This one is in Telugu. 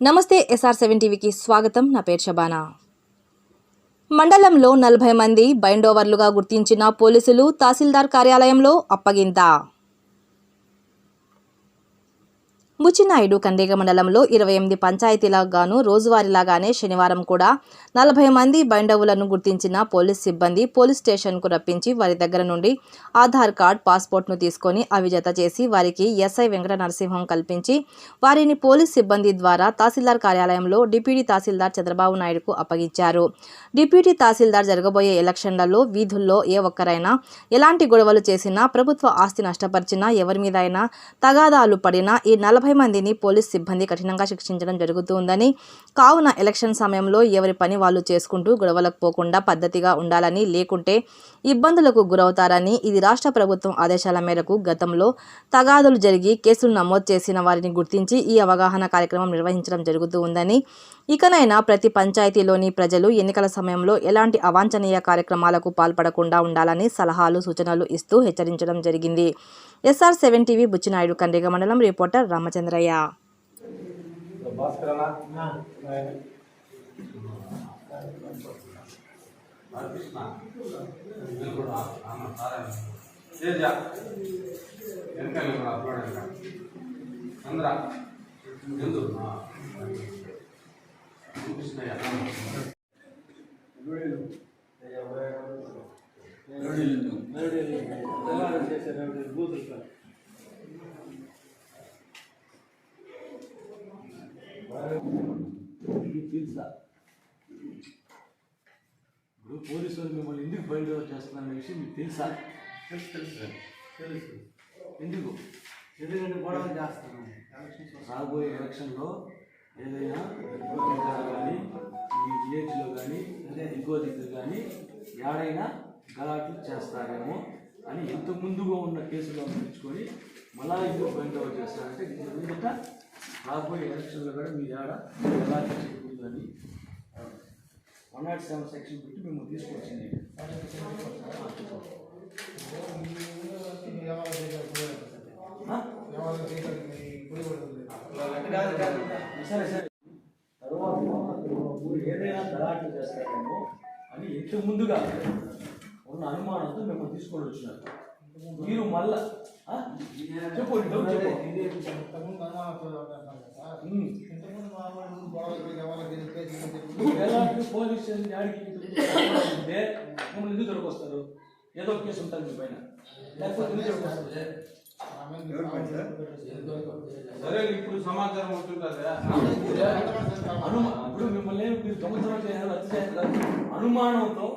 నమస్తే SR7 టీవీకి స్వాగతం. నా పేరు శబానా. మండలంలో 40 మంది బైండోవర్లుగా గుర్తించిన పోలీసులు తహసీల్దార్ కార్యాలయంలో అప్పగింత. బుచ్చినాయుడు కండ్రిగ మండలంలో 28 పంచాయతీలకు గాను రోజువారీలాగానే శనివారం కూడా 40 మంది బైండవులను గుర్తించిన పోలీస్ సిబ్బంది పోలీస్ స్టేషన్కు రప్పించి వారి దగ్గర నుండి ఆధార్ కార్డ్, పాస్పోర్ట్ను తీసుకొని అవి జత చేసి వారికి ఎస్ఐ వెంకట నరసింహం కల్పించి వారిని పోలీస్ సిబ్బంది ద్వారా తహసీల్దార్ కార్యాలయంలో డిప్యూటీ తహసీల్దార్ చంద్రబాబు నాయుడుకు అప్పగించారు. డిప్యూటీ తహసీల్దార్ జరగబోయే ఎలక్షన్లలో వీధుల్లో ఏ ఒక్కరైనా ఎలాంటి గొడవలు చేసినా, ప్రభుత్వ ఆస్తి నష్టపరిచినా, ఎవరి మీదైనా తగాదాలు పడినా ఈ 40 మందిని పోలీస్ సిబ్బంది కఠినంగా శిక్షించడం జరుగుతుందని, కావున ఎలక్షన్ సమయంలో ఎవరి పని వాళ్ళు చేసుకుంటూ గొడవలకు పోకుండా పద్ధతిగా ఉండాలని, లేకుంటే ఇబ్బందులకు గురవుతారని, ఇది రాష్ట్ర ప్రభుత్వం ఆదేశాల మేరకు గతంలో తగాదులు జరిగి కేసులు నమోదు చేసిన వారిని గుర్తించి ఈ అవగాహన కార్యక్రమం నిర్వహించడం జరుగుతుందని, ఇకనైనా ప్రతి పంచాయతీలోని ప్రజలు ఎన్నికల సమయంలో ఎలాంటి అవాంఛనీయ కార్యక్రమాలకు పాల్పడకుండా ఉండాలని సలహాలు, సూచనలు ఇస్తూ హెచ్చరించడం జరిగింది. SR7 టీవీ బుచ్చినాయుడు కండ్రిగ మండలం. రిపోర్టర్ రామచంద్రయ్య. ఇప్పుడు పోలీసు వాళ్ళు మిమ్మల్ని ఎందుకు బయట చేస్తున్నారనే విషయం మీకు తెలుసా? తెలుసు. ఎందుకంటే గొడవ చేస్తున్నాం. రాబోయే ఎలక్షన్లో ఏదైనా కానీ ఈ విలేజ్లో కానీ ఇంకో దగ్గర కానీ ఏడైనా గలాట్లు చేస్తారేమో అని ఎంత ముందుగా ఉన్న కేసులో తెచ్చుకొని మళ్ళా ఎందుకు బయట చేస్తారంటే ఎందుకంటే రాబోయే ఎలక్షన్లో కూడా మీరు ఏడ గలాట్లు చేయకూడదని 107 సెక్షన్ పెట్టి మేము తీసుకొచ్చింది. సరే సరే తర్వాత ఏదైనా గలాట్లు చేస్తారేమో అని ఎంత ముందుగా ఉన్న అనుమానంతో మేము తీసుకొని వచ్చినారు. మీరు మళ్ళా చెప్పండి, పోలీస్ స్టేషన్ ఆడికి మమ్మల్ని ఎందుకు దొరికొస్తారు? ఏదో కేసు ఉంటుంది మీ పైన, లేకపోతే ఎందుకు దొరికొస్తారు? సరే, ఇప్పుడు సమాచారం ఉంటుందా? ఇప్పుడు మిమ్మల్ని మీరు దొంగతనం చేయాలి, హత్య చేయాలి అనుమానంతో